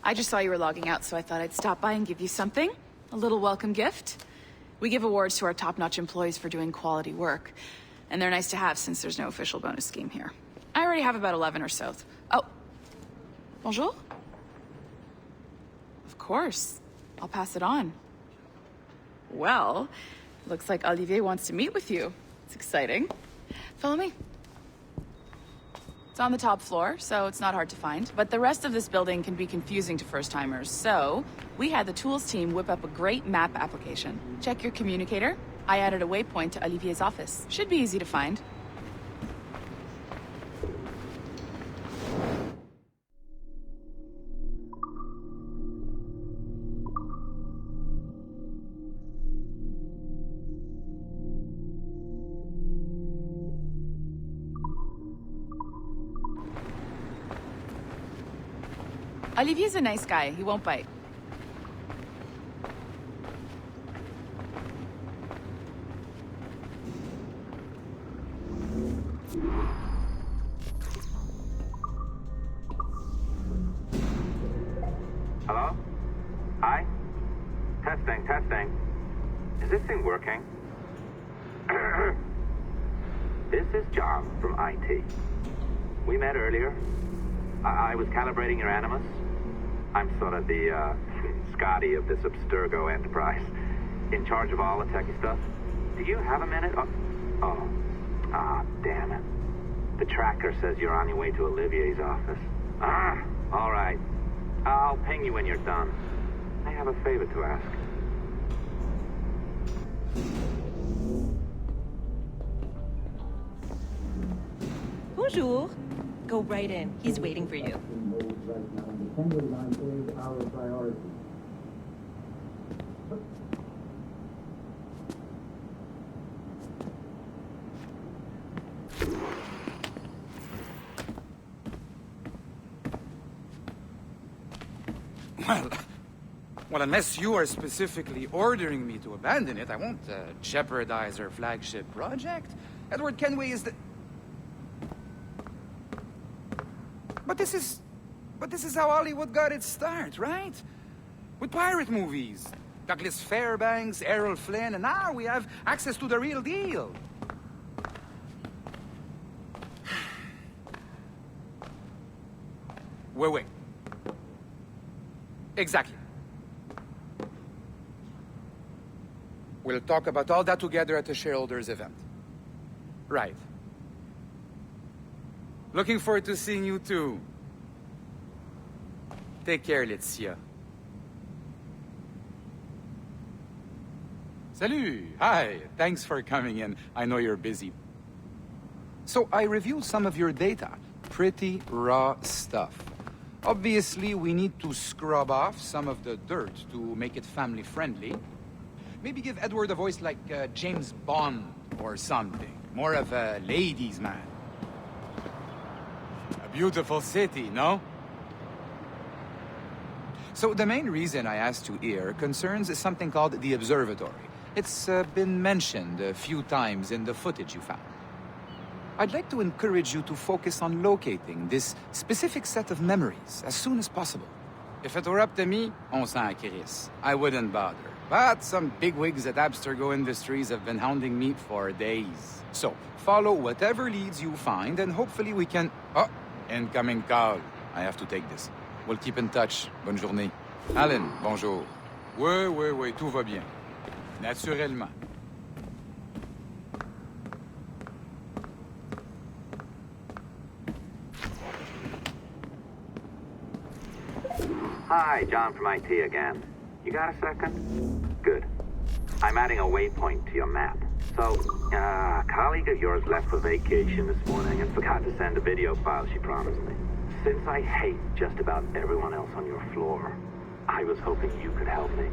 I just saw you were logging out, so I thought I'd stop by and give you something. A little welcome gift. We give awards to our top-notch employees for doing quality work. And they're nice to have since there's no official bonus scheme here. I already have about 11 or so. Oh. Bonjour? Of course. I'll pass it on. Well, looks like Olivier wants to meet with you. It's exciting. Follow me. It's on the top floor, so it's not hard to find. But the rest of this building can be confusing to first-timers, so we had the tools team whip up a great map application. Check your communicator. I added a waypoint to Olivier's office. Should be easy to find. Olivier's a nice guy. He won't bite. Hello? Hi? Testing, testing. Is this thing working? This is John from IT. We met earlier. I was calibrating your Animus. I'm sort of the, Scotty of this Abstergo enterprise. In charge of all the techie stuff. Do you have a minute? Damn it. The tracker says you're on your way to Olivier's office. All right. I'll ping you when you're done. I have a favor to ask. Bonjour. Go right in. He's waiting for you. Well, unless you are specifically ordering me to abandon it, I won't jeopardize our flagship project. Edward Kenway is the... But this is how Hollywood got its start, right? With pirate movies. Douglas Fairbanks, Errol Flynn, and now we have access to the real deal. Wait. Exactly. We'll talk about all that together at the shareholders event. Right. Looking forward to seeing you too. Take care, Laetitia. Salut! Hi! Thanks for coming in. I know you're busy. So I reviewed some of your data. Pretty raw stuff. Obviously, we need to scrub off some of the dirt to make it family-friendly. Maybe give Edward a voice like James Bond or something. More of a ladies' man. A beautiful city, no? So the main reason I asked you here concerns something called the observatory. It's been mentioned a few times in the footage you found. I'd like to encourage you to focus on locating this specific set of memories as soon as possible. If it were up to me, on s'en crisse. I wouldn't bother. But some bigwigs at Abstergo Industries have been hounding me for days. So, follow whatever leads you find and hopefully we can... Oh, incoming call. I have to take this. We'll keep in touch. Bonne journée. Alan, bonjour. Oui, tout va bien. Naturellement. Hi, John from IT again. You got a second? Good. I'm adding a waypoint to your map. So, a colleague of yours left for vacation this morning and forgot to send a video file she promised me. Since I hate just about everyone else on your floor, I was hoping you could help me.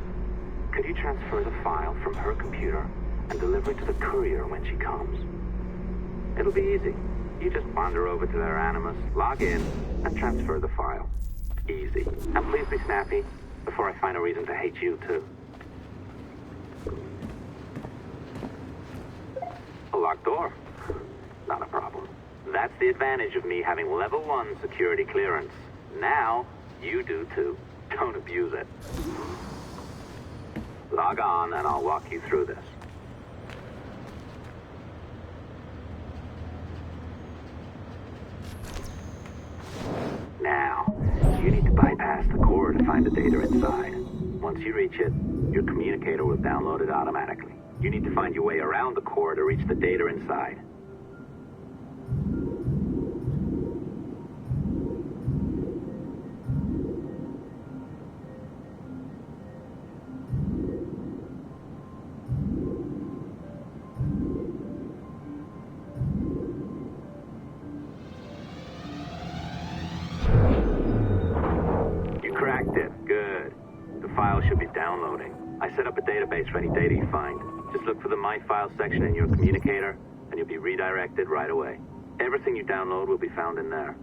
Could you transfer the file from her computer and deliver it to the courier when she comes? It'll be easy. You just wander over to their Animus, log in, and transfer the file. Easy. And please be snappy before I find a reason to hate you too. A locked door? Not a problem. That's the advantage of me having level 1 security clearance. Now, you do too. Don't abuse it. Log on and I'll walk you through this. Now, you need to bypass the core to find the data inside. Once you reach it, your communicator will download it automatically. You need to find your way around the core to reach the data inside. Cracked it. Good. The file should be downloading. I set up a database for any data you find. Just look for the My Files section in your communicator, and you'll be redirected right away. Everything you download will be found in there.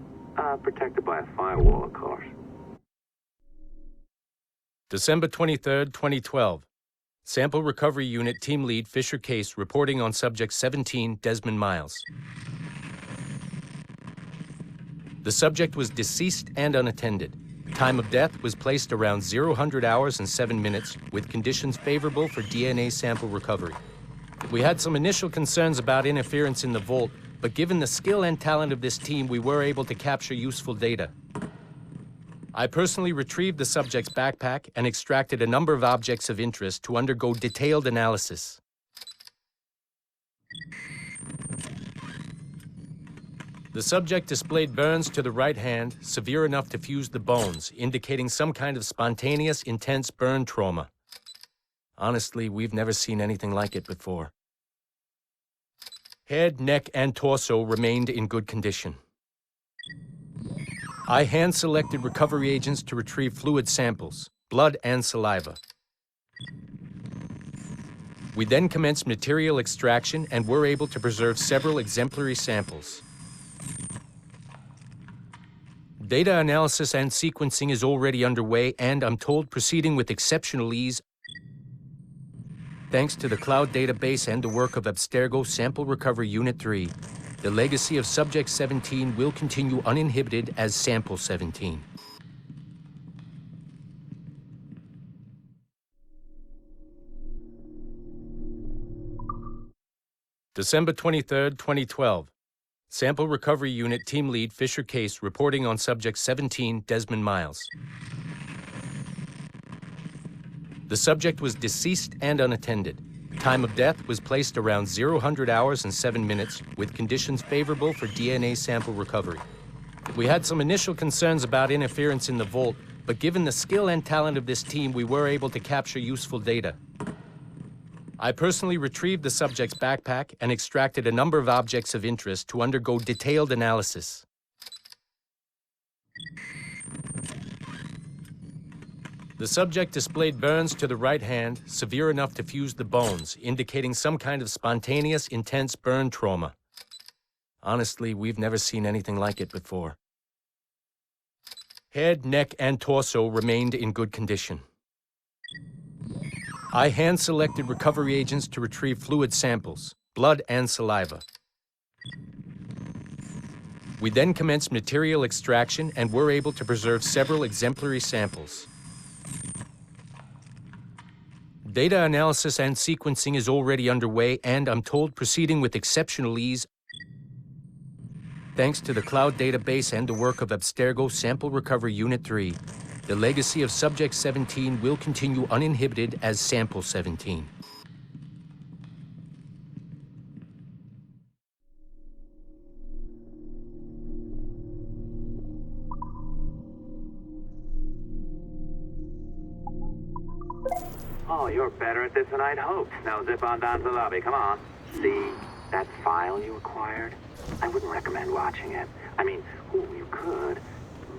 Protected by a firewall, of course. December 23rd, 2012. Sample Recovery Unit Team Lead Fisher Case reporting on Subject 17, Desmond Miles. The subject was deceased and unattended. Time of death was placed around 0000 hours and 7 minutes, with conditions favorable for DNA sample recovery. We had some initial concerns about interference in the vault, but given the skill and talent of this team, we were able to capture useful data. I personally retrieved the subject's backpack and extracted a number of objects of interest to undergo detailed analysis. The subject displayed burns to the right hand, severe enough to fuse the bones, indicating some kind of spontaneous, intense burn trauma. Honestly, we've never seen anything like it before. Head, neck, and torso remained in good condition. I hand-selected recovery agents to retrieve fluid samples, blood and saliva. We then commenced material extraction and were able to preserve several exemplary samples. Data analysis and sequencing is already underway, and I'm told proceeding with exceptional ease. Thanks to the cloud database and the work of Abstergo Sample Recovery Unit 3, the legacy of Subject 17 will continue uninhibited as Sample 17. December 23rd, 2012. Sample Recovery Unit Team Lead Fisher Case reporting on Subject 17, Desmond Miles. The subject was deceased and unattended. Time of death was placed around 0000 hours and 7 minutes, with conditions favorable for DNA sample recovery. We had some initial concerns about interference in the vault, but given the skill and talent of this team, we were able to capture useful data. I personally retrieved the subject's backpack and extracted a number of objects of interest to undergo detailed analysis. The subject displayed burns to the right hand, severe enough to fuse the bones, indicating some kind of spontaneous, intense burn trauma. Honestly, we've never seen anything like it before. Head, neck, and torso remained in good condition. I hand-selected recovery agents to retrieve fluid samples, blood and saliva. We then commenced material extraction and were able to preserve several exemplary samples. Data analysis and sequencing is already underway, and I'm told proceeding with exceptional ease. Thanks to the cloud database and the work of Abstergo Sample Recovery Unit 3, the legacy of Subject 17 will continue uninhibited as Sample 17. Oh, you're better at this than I'd hoped. Now zip on down to the lobby. Come on. See that file you acquired? I wouldn't recommend watching it. I mean, you could,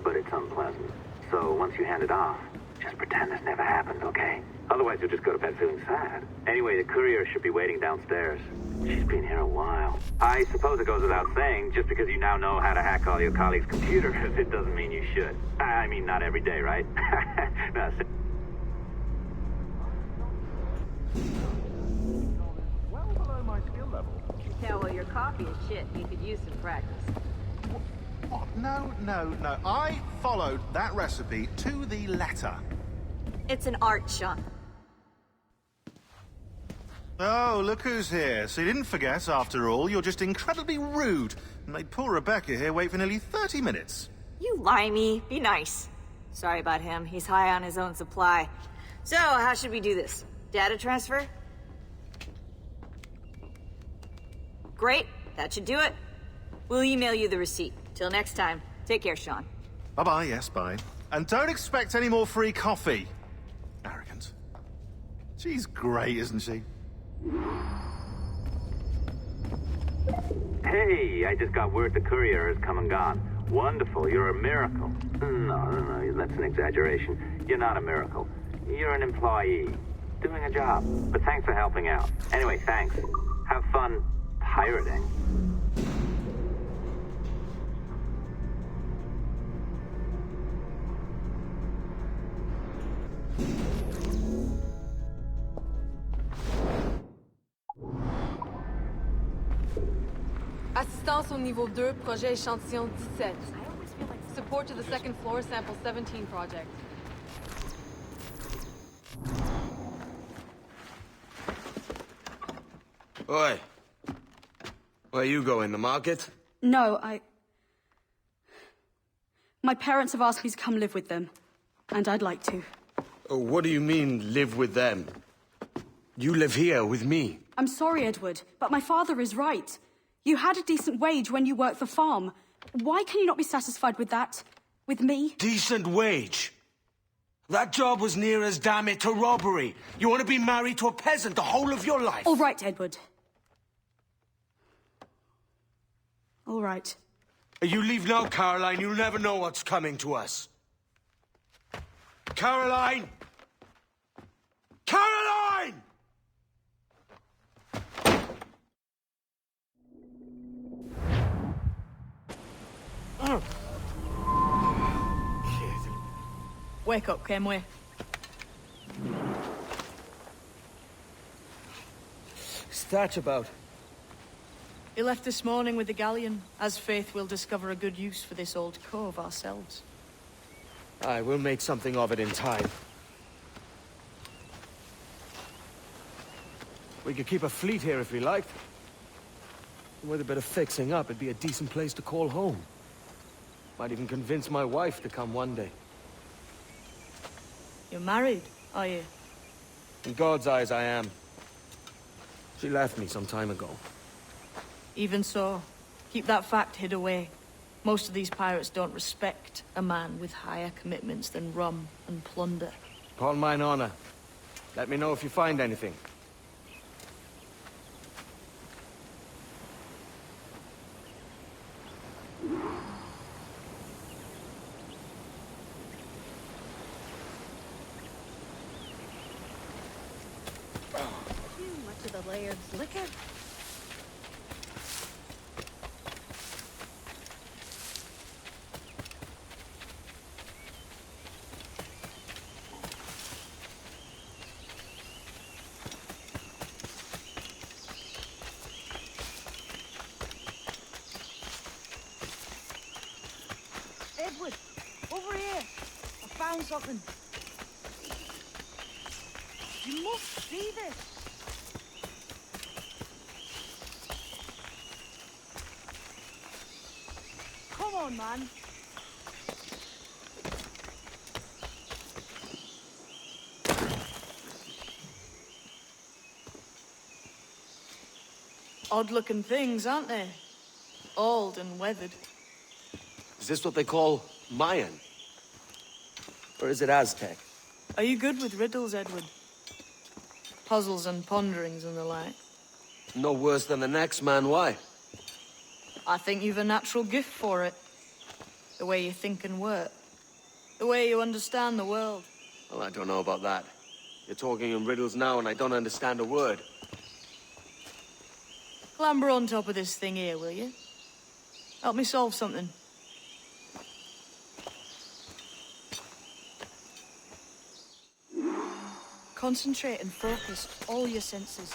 but it's unpleasant. So once you hand it off, just pretend this never happened, okay? Otherwise, you'll just go to bed feeling sad. Anyway, the courier should be waiting downstairs. She's been here a while. I suppose it goes without saying, just because you now know how to hack all your colleagues' computers, it doesn't mean you should. I mean, not every day, right? No, Well below my skill level. Yeah, well, your coffee is shit. You could use some practice. What? No, no, no. I followed that recipe to the letter. It's an art, Sean. Oh, look who's here. So you didn't forget, after all. You're just incredibly rude. And made poor Rebecca here wait for nearly 30 minutes. You limey. Be nice. Sorry about him. He's high on his own supply. So, how should we do this? Data transfer? Great. That should do it. We'll email you the receipt. Till next time. Take care, Sean. Bye-bye, yes, bye. And don't expect any more free coffee. Arrogant. She's great, isn't she? Hey, I just got word the courier has come and gone. Wonderful, you're a miracle. No, that's an exaggeration. You're not a miracle. You're an employee, doing a job. But thanks for helping out. Anyway, thanks. Have fun pirating. Assistance au niveau 2, projet échantillon 17. Support to the second floor, sample 17 project. Oi. Where you going, the market? No, my parents have asked me to come live with them, and I'd like to. Oh, what do you mean, live with them? You live here with me. I'm sorry, Edward, but my father is right. You had a decent wage when you worked the farm. Why can you not be satisfied with that? With me? Decent wage? That job was near as, damn it, to robbery. You want to be married to a peasant the whole of your life? All right, Edward. All right. You leave now, Caroline. You'll never know what's coming to us. Caroline! Caroline! Wake up, Kenway. What's that about? He left this morning with the galleon. As faith, we'll discover a good use for this old cove ourselves. Aye, we'll make something of it in time. We could keep a fleet here if we liked. With a bit of fixing up, it'd be a decent place to call home. Might even convince my wife to come one day. You're married, are you? In God's eyes, I am. She left me some time ago. Even so, keep that fact hid away. Most of these pirates don't respect a man with higher commitments than rum and plunder. Upon mine honor. Let me know if you find anything. Too much of the Laird's liquor. Edward, over here. I found something. You must see this. Come on, man. Odd-looking things, aren't they? Old and weathered. Is this what they call Mayan? Or is it Aztec? Are you good with riddles, Edward? Puzzles and ponderings and the like? No worse than the next man, why? I think you've a natural gift for it. The way you think and work. The way you understand the world. Well, I don't know about that. You're talking in riddles now and I don't understand a word. Clamber on top of this thing here, will you? Help me solve something. Concentrate and focus all your senses.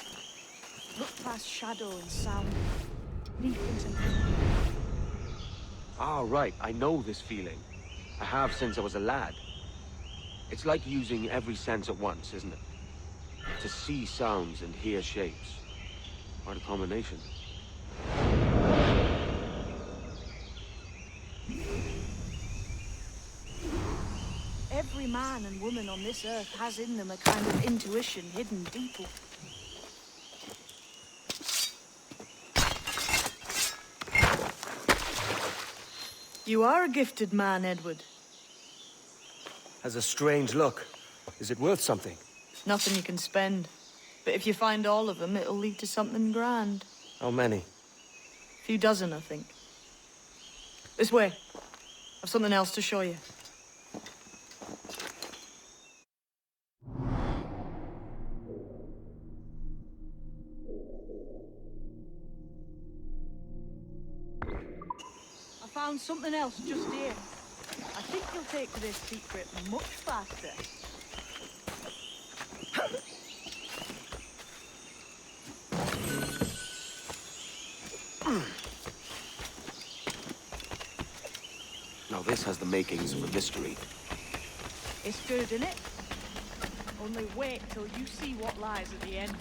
Look past shadow and sound. Leap into Ah, right. I know this feeling. I have since I was a lad. It's like using every sense at once, isn't it? To see sounds and hear shapes. What a combination. Every man and woman on this earth has in them a kind of intuition hidden deep. You are a gifted man, Edward. Has a strange look. Is it worth something? Nothing you can spend. But if you find all of them, it'll lead to something grand. How many? A few dozen, I think. This way. I've something else to show you. I found something else just here. I think you'll take to this secret much faster. Now this has the makings of a mystery. It's good, isn't it? Only wait till you see what lies at the end.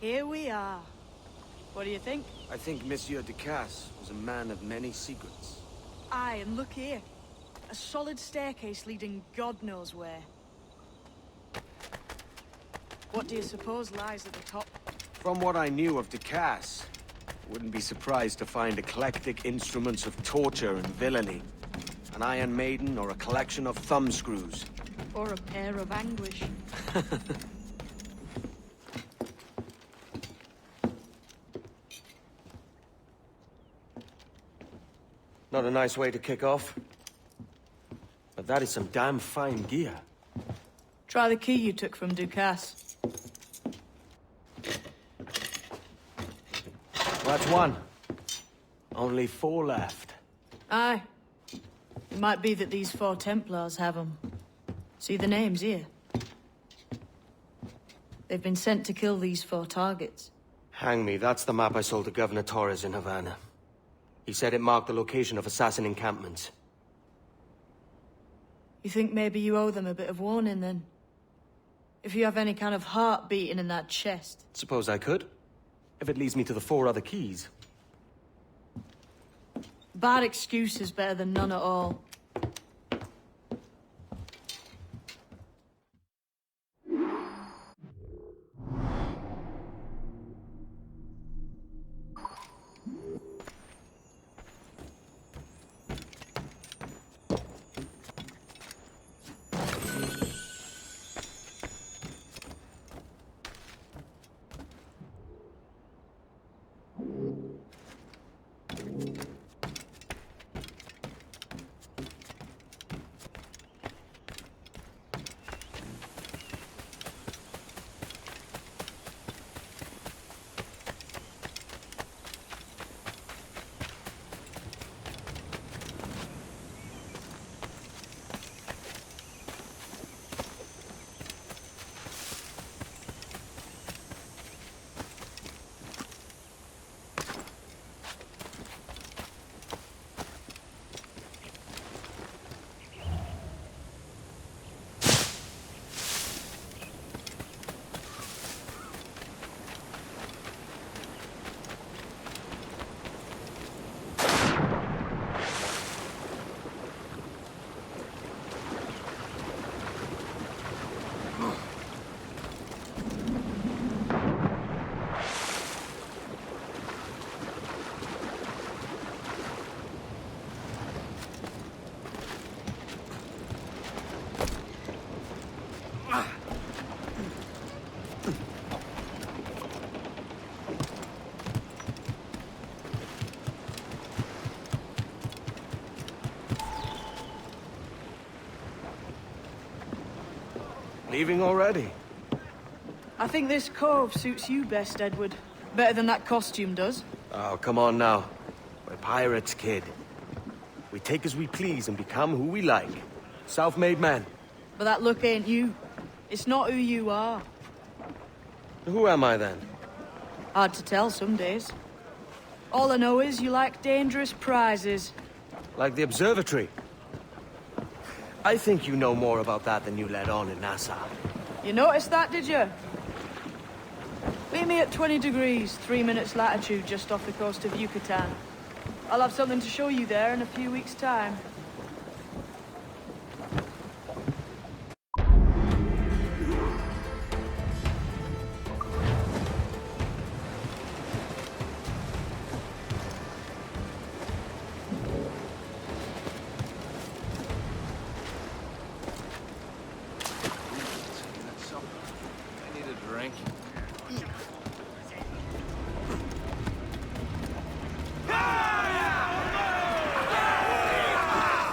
Here we are. What do you think? I think Monsieur Ducasse was a man of many secrets. Aye, and look here. A solid staircase leading God knows where. What do you suppose lies at the top? From what I knew of Ducasse, I wouldn't be surprised to find eclectic instruments of torture and villainy. An Iron Maiden or a collection of thumbscrews. Or a pair of anguish. Not a nice way to kick off. But that is some damn fine gear. Try the key you took from Ducasse. That's one. Only 4 left. Aye. It might be that these 4 Templars have them. See the names here? They've been sent to kill these 4 targets. Hang me, that's the map I sold to Governor Torres in Havana. He said it marked the location of assassin encampments. You think maybe you owe them a bit of warning, then? If you have any kind of heart beating in that chest. Suppose I could? If it leads me to the 4 other keys. Bad excuse is better than none at all. Leaving already? I think this cove suits you best, Edward. Better than that costume does. Oh, come on now. We're pirates, kid. We take as we please and become who we like. Self-made men. But that look ain't you. It's not who you are. Who am I then? Hard to tell some days. All I know is you like dangerous prizes. Like the observatory. I think you know more about that than you let on in NASA. You noticed that, did you? Meet me at 20 degrees, 3 minutes latitude just off the coast of Yucatan. I'll have something to show you there in a few weeks' time. I need a drink.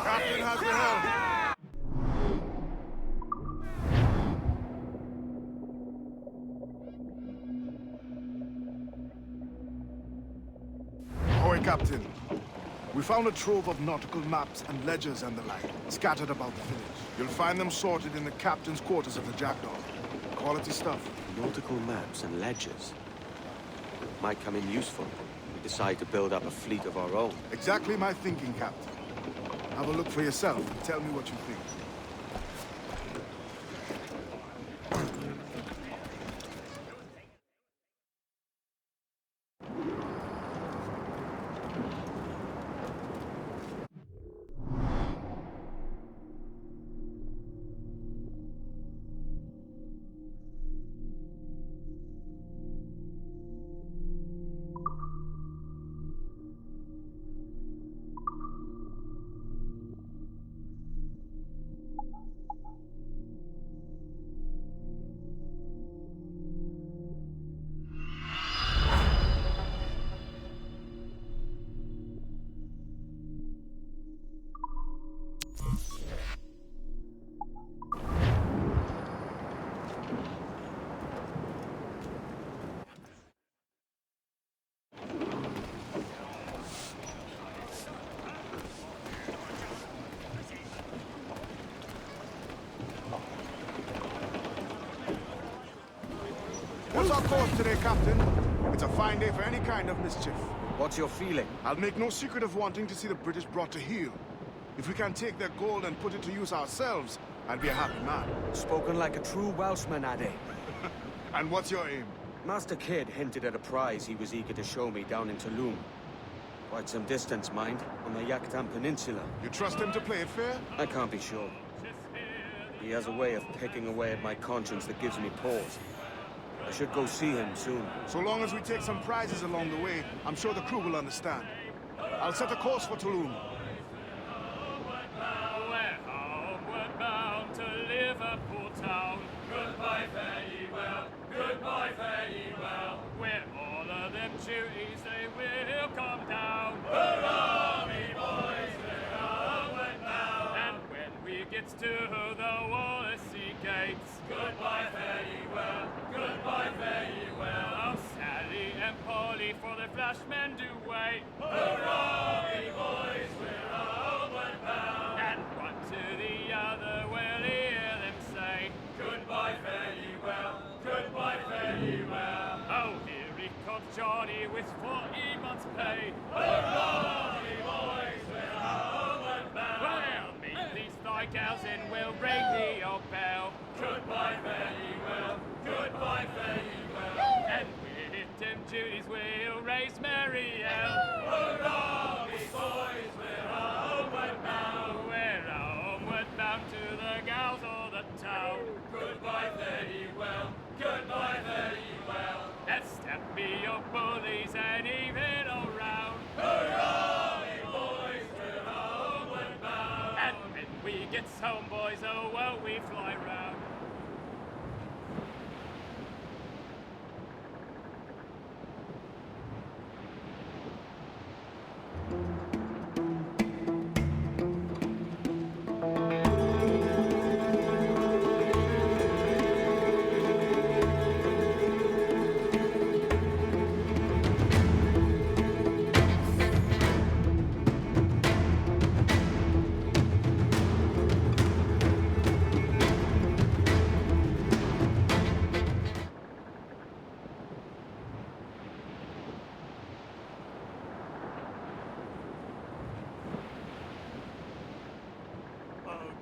Captain, how's the helm? Ahoy, Captain. We found a trove of nautical maps and ledgers and the like, scattered about the village. You'll find them sorted in the captain's quarters of the Jackdaw. Quality stuff. Nautical maps and ledgers. Might come in useful if we decide to build up a fleet of our own. Exactly my thinking, Captain. Have a look for yourself and tell me what you think. What's our course today, Captain? It's a fine day for any kind of mischief. What's your feeling? I'll make no secret of wanting to see the British brought to heel. If we can take their gold and put it to use ourselves, I'll be a happy man. Spoken like a true Welshman, Addy. And what's your aim? Master Kidd hinted at a prize he was eager to show me down in Tulum. Quite some distance, mind, on the Yucatan Peninsula. You trust him to play it fair? I can't be sure. He has a way of picking away at my conscience that gives me pause. I should go see him soon. So long as we take some prizes along the way, I'm sure the crew will understand. I'll set a course for Tulum. We're homeward bound to Liverpool town. Goodbye, fare ye well. Goodbye, fare ye well. Where all of them duties they will come down. Hurrah, me boys, we're homeward bound. And when we get to the Wallasey gates, goodbye, fare ye well. Goodbye, fare ye well. Oh, Sally and Polly for the flashmen do wait. Hurrah, me boys, we're homeward bound. And one to the other will hear them say, goodbye, fare ye well. Goodbye, fare ye well. Oh, here he comes Johnny with 40 months' pay. Hurrah, me boys, we're homeward bound. Well, meet these thy gals and we'll ring the old bell. Goodbye, fare ye well. Goodbye, fare ye well. And with them duties we'll raise merry yell. Hurrah, me boys, we're homeward bound. We're homeward bound to the gals of the town. Goodbye, fare ye well. Goodbye, fare ye well. And step me your bullies and even around. Hurrah, me boys, we're homeward bound. And when we get home, boys, oh, won't we fly round.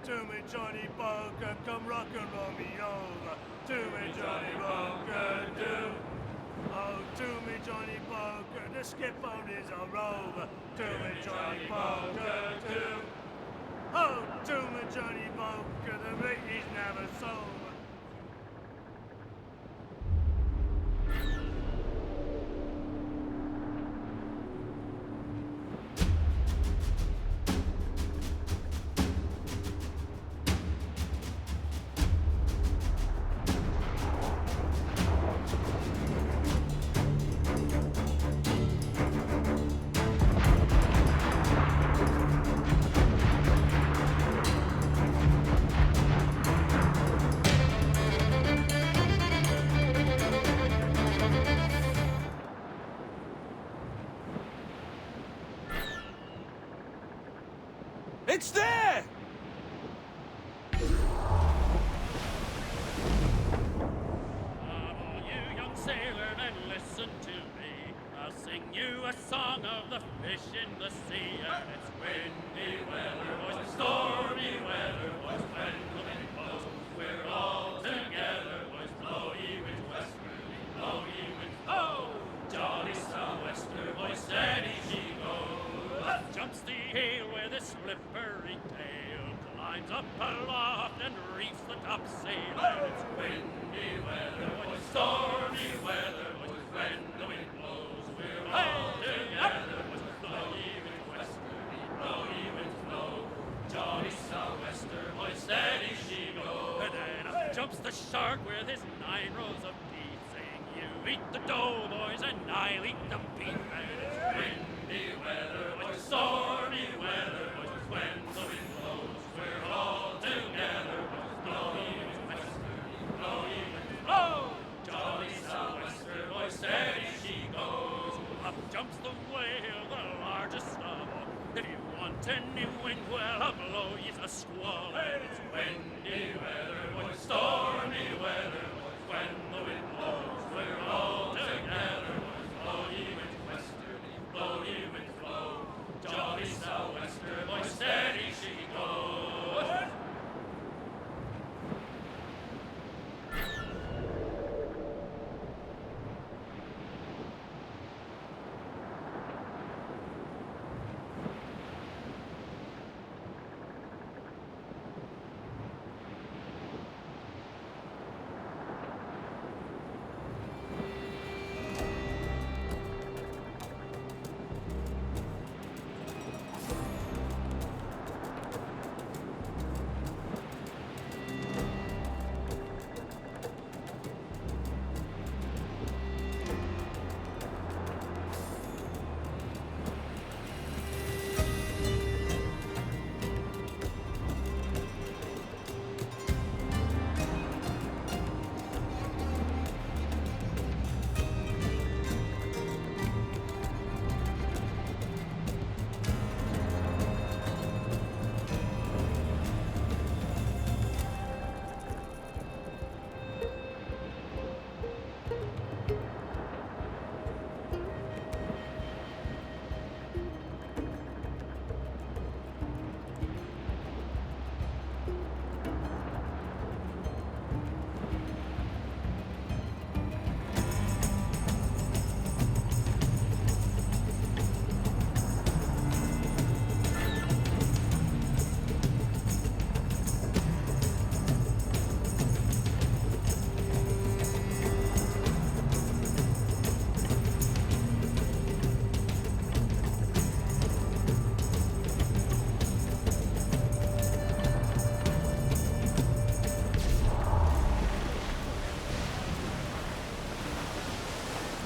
To me, Johnny Poker, come rock and roll me over. To me, Johnny Poker, do. Oh, to me, Johnny Poker, the skip on is a rover. To me, Johnny Poker, do. Oh, to me, Johnny Poker, the meat is never sober. It's there! All you young sailor, then listen to me. I'll sing you a song of the fish in the sea. And it's windy weather, boys, stormy weather, boys, when the wind blows. We're all together, boys, blow ye winds westerly, blow ye winds, oh! Jolly sou'wester, boys, steady she goes. Up jumps the heel with his slippery tail, climbs up aloft and reefs the topsail. And it's windy weather, boys, stormy weather, boys, when the wind blows. We're all together, boys, blow ye winds westerly, blow ye winds blow. Jolly sou'wester, boys, steady she goes. And then up jumps the shark with his 9 rows of teeth, saying, you eat the dough, boys, and I'll eat the beef. And it's windy weather, boys, stormy weather, boys, when the wind blows. We're all together, boys, blow ye winds westerly, blow ye winds blow. Jolly sou'wester, boys, steady she goes. Up jumps the whale, the largest of all. If you want any wind, well, I'll blow ye a squall. And it's windy weather, boys, stormy weather, boys, when the wind blows. We're all together, boys, blow ye winds westerly, blow ye winds blow. Jolly sou'wester, boys, steady she goes.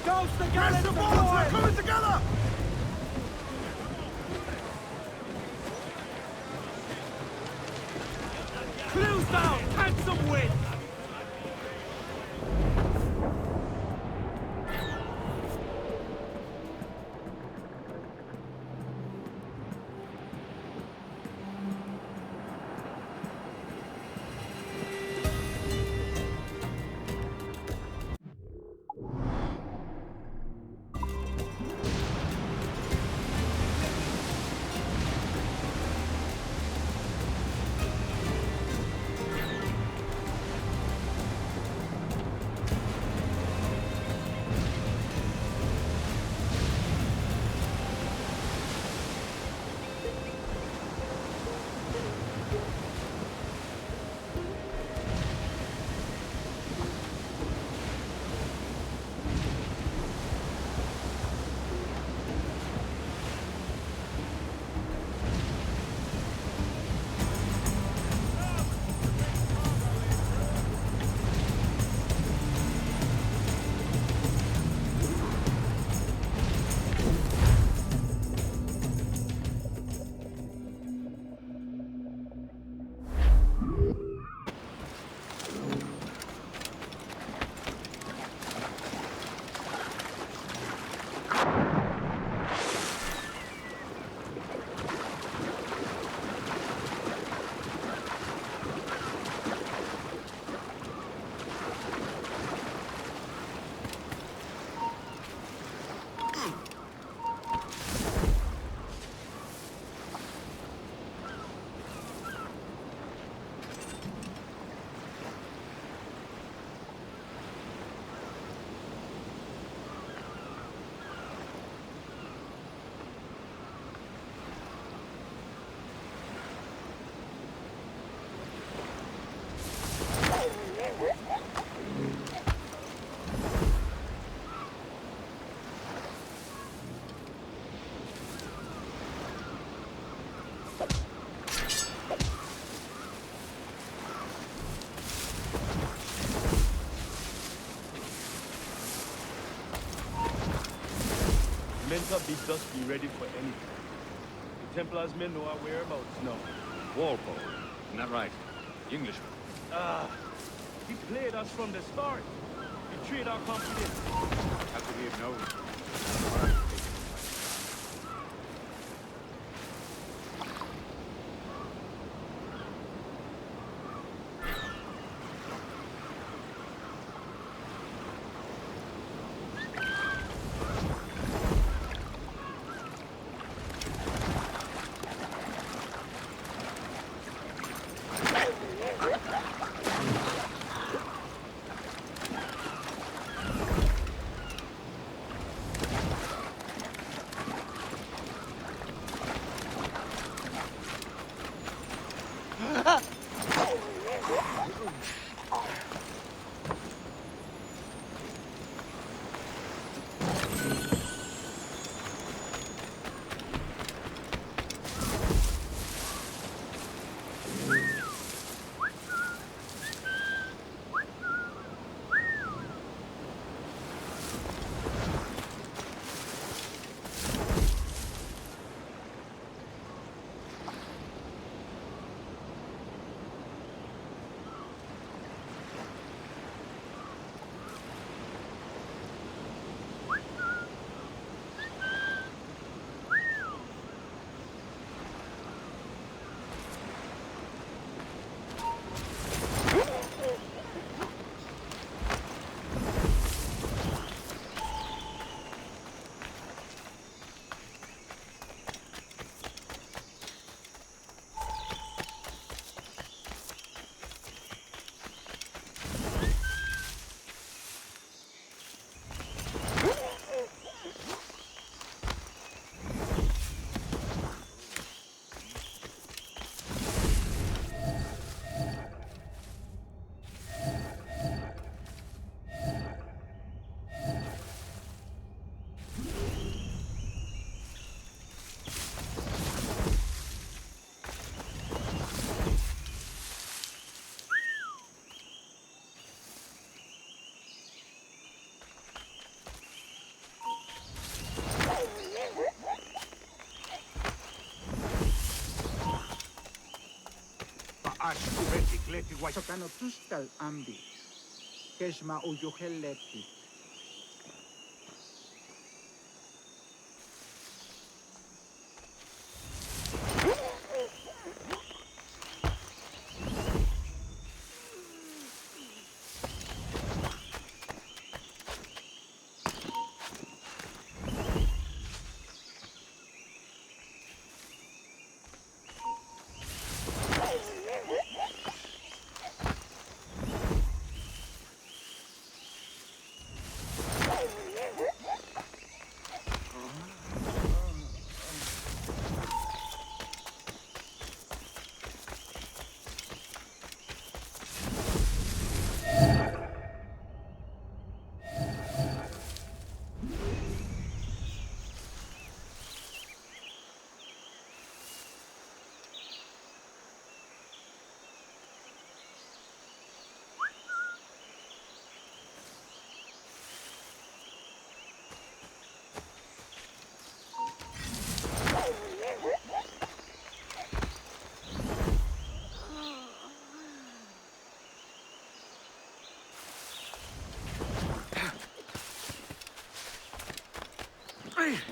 Ghost the Press the boats, we're coming together! Cruise down! Catch some wind! up be just be ready for anything. The Templars men know our whereabouts now. Walpole, isn't that right? The Englishman. Ah, he played us from the start. He betrayed our confidence. How could he have known? Sokano tustal ambi. Keshma uyoheleti.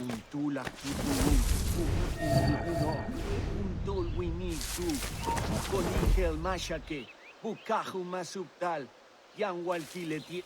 Untula kitu Untul winitu Konikel mashake Bukahu masuptal Yang walkileti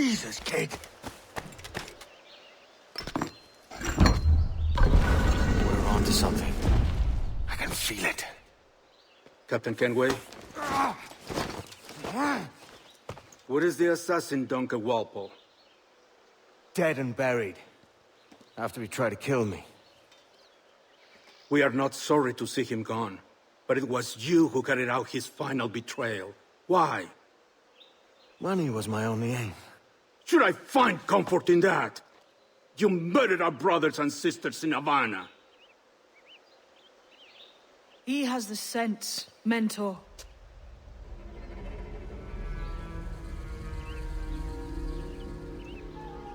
Jesus, kid. We're on to something. I can feel it. Captain Kenway? Where is the assassin, Duncan Walpole? Dead and buried. After he tried to kill me. We are not sorry to see him gone, but it was you who carried out his final betrayal. Why? Money was my only aim. Should I find comfort in that? You murdered our brothers and sisters in Havana. He has the sense, Mentor.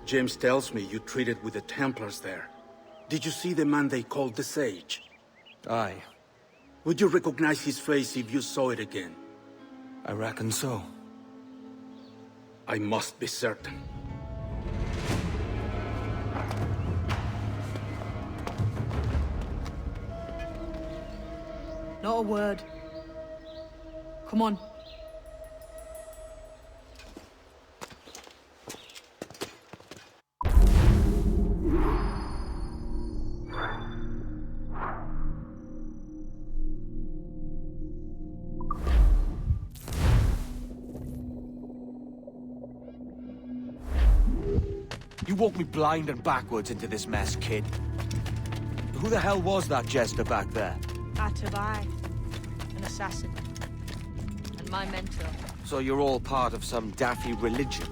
James tells me you treated with the Templars there. Did you see the man they called the Sage? Aye. Would you recognize his face if you saw it again? I reckon so. I must be certain. Not a word. Come on. You walked me blind and backwards into this mess, kid. Who the hell was that jester back there? Atabai, an assassin. And my mentor. So you're all part of some daffy religion?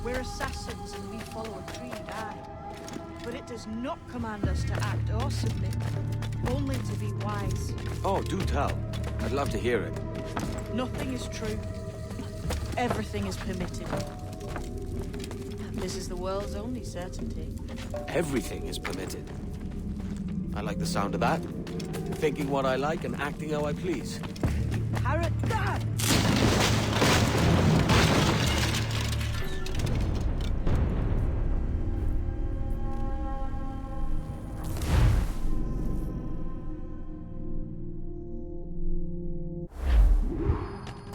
We're assassins and we follow a creed, aye. But it does not command us to act or submit, only to be wise. Oh, do tell. I'd love to hear it. Nothing is true. Everything is permitted. This is the world's only certainty. Everything is permitted. I like the sound of that. Thinking what I like and acting how I please. Harrod, that!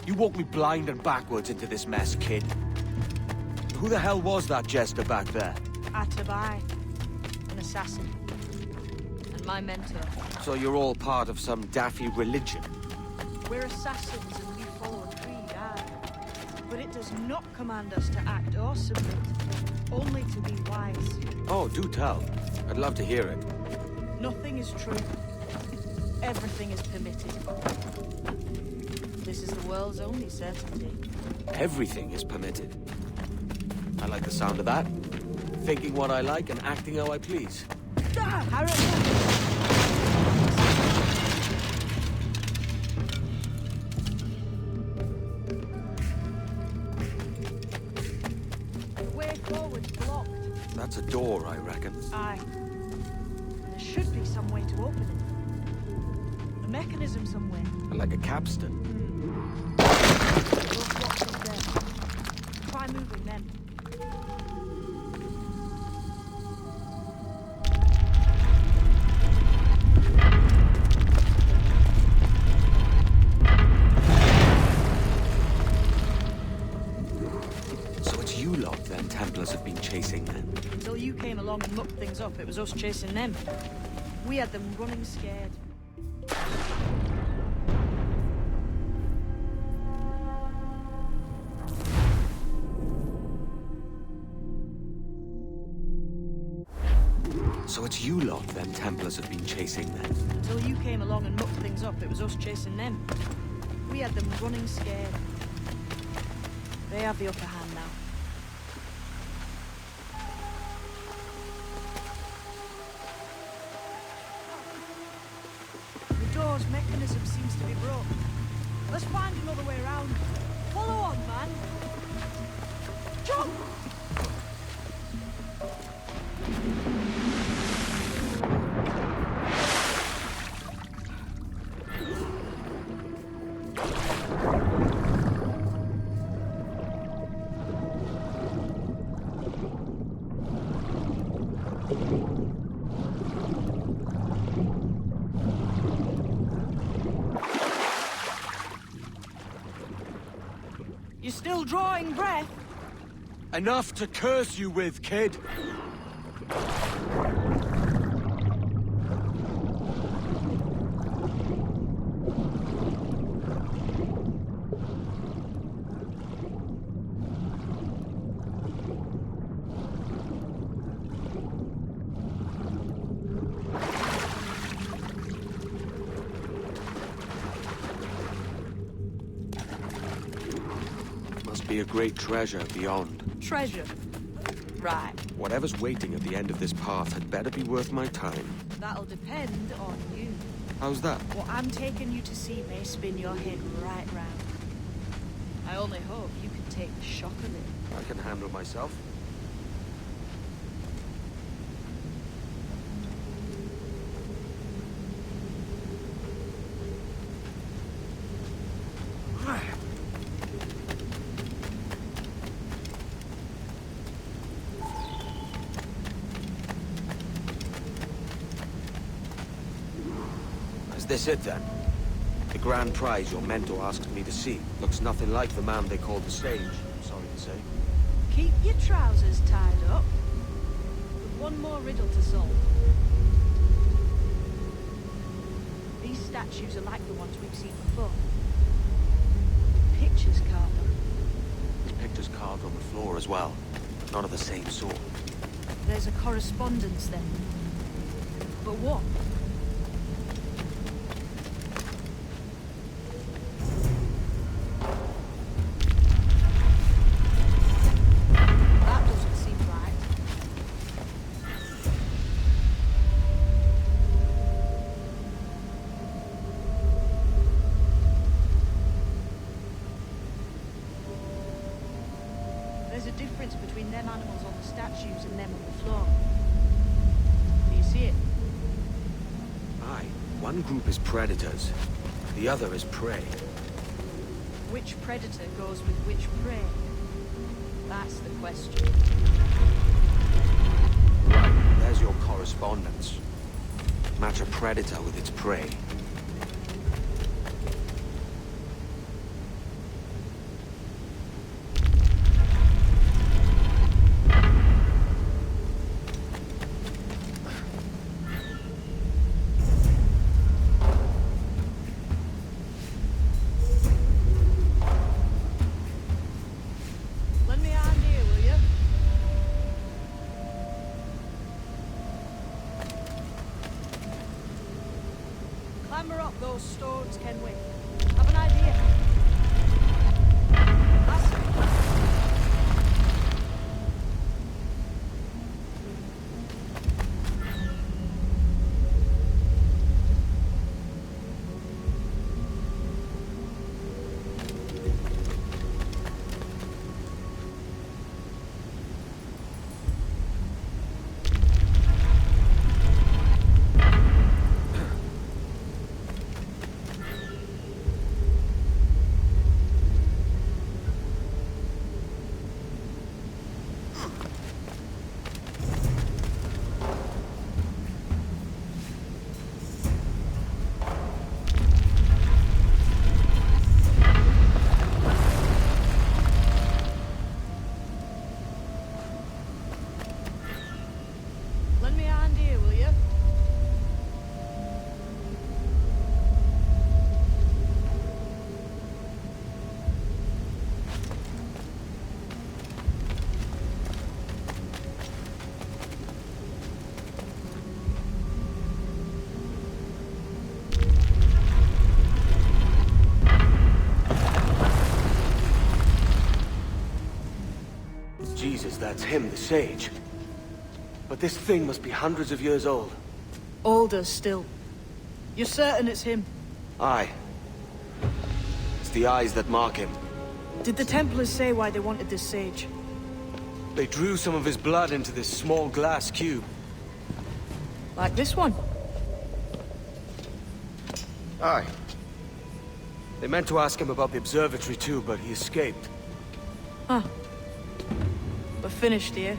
You walked me blind and backwards into this mess, kid. Who the hell was that jester back there? Atabai, an assassin. And my mentor. So you're all part of some daffy religion? We're assassins and we follow a creed, aye. But it does not command us to act or submit, only to be wise. Oh, do tell. I'd love to hear it. Nothing is true. Everything is permitted. This is the world's only certainty. Everything is permitted. I like the sound of that. Thinking what I like and acting how I please. The way forward's blocked. That's a door, I reckon. Aye. There should be some way to open it. A mechanism somewhere. Like a capstan. Those blocks up there. Try moving them. So it's you lot then Templars have been chasing then? Until you came along and mucked things up, it was us chasing them. We had them running scared. So it's you lot then Templars have been chasing then? Until you came along and mucked things up, it was us chasing them. We had them running scared. They have the upper hand now. The door's mechanism seems to be broke. Let's find another way around. Follow on, man. Jump! You're still drawing breath? Enough to curse you with, kid. Must be a great treasure beyond. Treasure? Right. Whatever's waiting at the end of this path had better be worth my time. That'll depend on you. How's that? What I'm taking you to see may spin your head right round. I only hope you can take the shock of it. I can handle myself. Is this it then? The grand prize your mentor asked me to see looks nothing like the man they called the Sage, I'm sorry to say. Keep your trousers tied up. With one more riddle to solve. These statues are like the ones we've seen before. Pictures carved on. There's pictures carved on the floor as well, but none of the same sort. There's a correspondence then. But what? That doesn't seem right. There's a difference between them animals on the statues and them on the floor. Do you see it? Aye, one group is predators, the other is prey. Which predator goes with which prey? That's the question. Right, there's your correspondence. Match a predator with its prey. Lend me a hand here, will you? Clamber up those stones, can we? Have an idea? That's it. Lend me a hand here, will you? Jesus, that's him, the Sage. But this thing must be hundreds of years old. Older still. You're certain it's him? Aye. It's the eyes that mark him. Did the Templars say why they wanted this sage? They drew some of his blood into this small glass cube. Like this one? Aye. They meant to ask him about the observatory too, but he escaped. Huh. We're finished here.